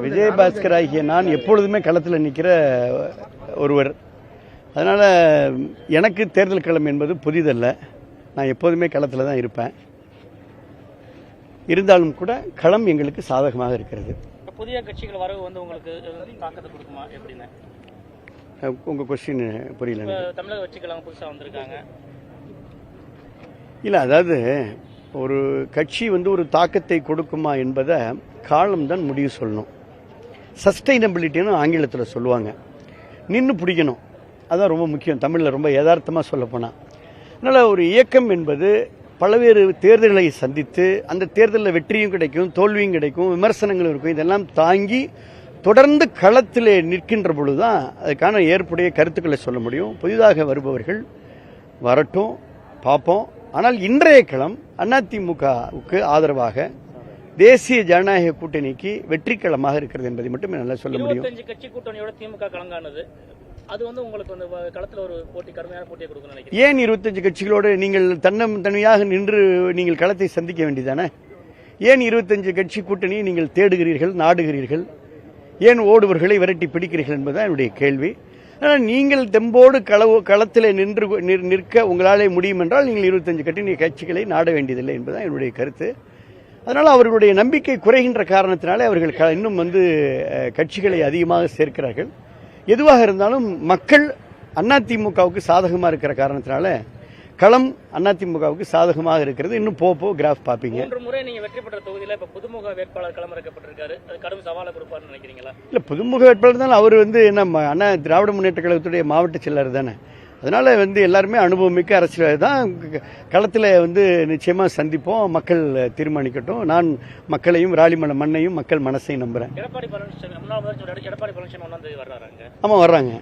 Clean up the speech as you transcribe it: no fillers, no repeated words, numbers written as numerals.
விஜயபாஸ்கர் ஆகிய நான் எப்பொழுதுமே களத்தில் நிற்கிற ஒருவர். அதனால் எனக்கு தேர்தல் களம் என்பது புதிதல்ல. நான் எப்போதுமே களத்தில் தான் இருப்பேன். இருந்தாலும் கூட களம் எங்களுக்கு சாதகமாக இருக்கிறது. புதிய கட்சிகள் வரவு வந்து உங்களுக்கு தாக்கத்தை கொடுக்குமா எப்படின்னு? உங்கள் கொஸ்டின் புரியல. தமிழக கட்சிகள் புதுசாக வந்திருக்காங்க. இல்லை, அதாவது ஒரு கட்சி வந்து ஒரு தாக்கத்தை கொடுக்குமா என்பதை காலம்தான் முடிவு சொல்லணும். சஸ்டைனபிலிட்டின்னு ஆங்கிலத்தில் சொல்லுவாங்க. நின்று பிடிக்கணும், அதுதான் ரொம்ப முக்கியம். தமிழில் ரொம்ப யதார்த்தமாக சொல்லப்போனால். அதனால் ஒரு இயக்கம் என்பது பல்வேறு தேர்தல்களை சந்தித்து அந்த தேர்தலில் வெற்றியும் கிடைக்கும், தோல்வியும் கிடைக்கும், விமர்சனங்களும் இருக்கும். இதெல்லாம் தாங்கி தொடர்ந்து களத்தில் நிற்கின்ற பொழுது தான் அதுக்கான ஏற்புடைய கருத்துக்களை சொல்ல முடியும். புதிதாக வருபவர்கள் வரட்டும், பார்ப்போம். ஆனால் இன்றைய களம் அதிமுகவுக்கு ஆதரவாக தேசிய ஜனநாயக கூட்டணிக்கு வெற்றி களமாக இருக்கிறது என்பதை மட்டும் நல்லா சொல்ல முடியும். 25 கட்சி கூட்டணியோட திமுக களங்கானது, அது வந்து உங்களுக்கு வந்து களத்தில் ஒரு போட்டி, கடுமையான போட்டியை கொடுக்கணும்னு நினைக்கிறேன். ஏன் 25 கட்சிகளோடு நீங்கள் தனியாக நின்று நீங்கள் களத்தை சந்திக்க வேண்டியதானே? ஏன் 25 கட்சி கூட்டணியை நீங்கள் தேடுகிறீர்கள், நாடுகிறீர்கள்? ஏன் ஓடுவர்களை விரட்டி பிடிக்கிறீர்கள் என்பதுதான் என்னுடைய கேள்வி. ஆனால் நீங்கள் தெம்போடு களத்தில் நிற்க உங்களாலே முடியும் என்றால் நீங்கள் 25 கட்சிகளை நாட வேண்டியதில்லை என்பதுதான் என்னுடைய கருத்து. அதனால் அவர்களுடைய நம்பிக்கை குறைகின்ற காரணத்தினாலே அவர்கள் இன்னும் கட்சிகளை அதிகமாக சேர்க்கிறார்கள். எதுவாக இருந்தாலும் மக்கள் அதிமுகவுக்கு சாதகமாக இருக்கிற காரணத்தினால களம் அதிமுகவுக்கு சாதகமாக இருக்கிறது. இன்னும் போக கிராஃப் பார்ப்பீங்க. 3 முறை நீங்க வெற்றி பெற்ற தொகுதியில் இப்ப புதுமுக வேட்பாளர் களமிறக்கப்பட்டிருக்காரு. அது கடும் சவாலை கொடுப்பார்னு நினைக்கிறீங்களா? இல்ல, புதுமுக வேட்பாளர் தான். அவர் என்ன திராவிட முன்னேற்ற கழகத்துடைய மாவட்ட செயலர் தானே. அதனால எல்லாருமே அனுபவமிக்க அரசியல் தான். களத்தில் நிச்சயமா சந்திப்போம். மக்கள் தீர்மானிக்கட்டும். நான் மக்களையும் ராலிமலை மண்ணையும் மக்கள் மனசையும் நம்புறேன். எடப்பாடி பழனிசாமி வர்றாங்க. ஆமா, வர்றாங்க.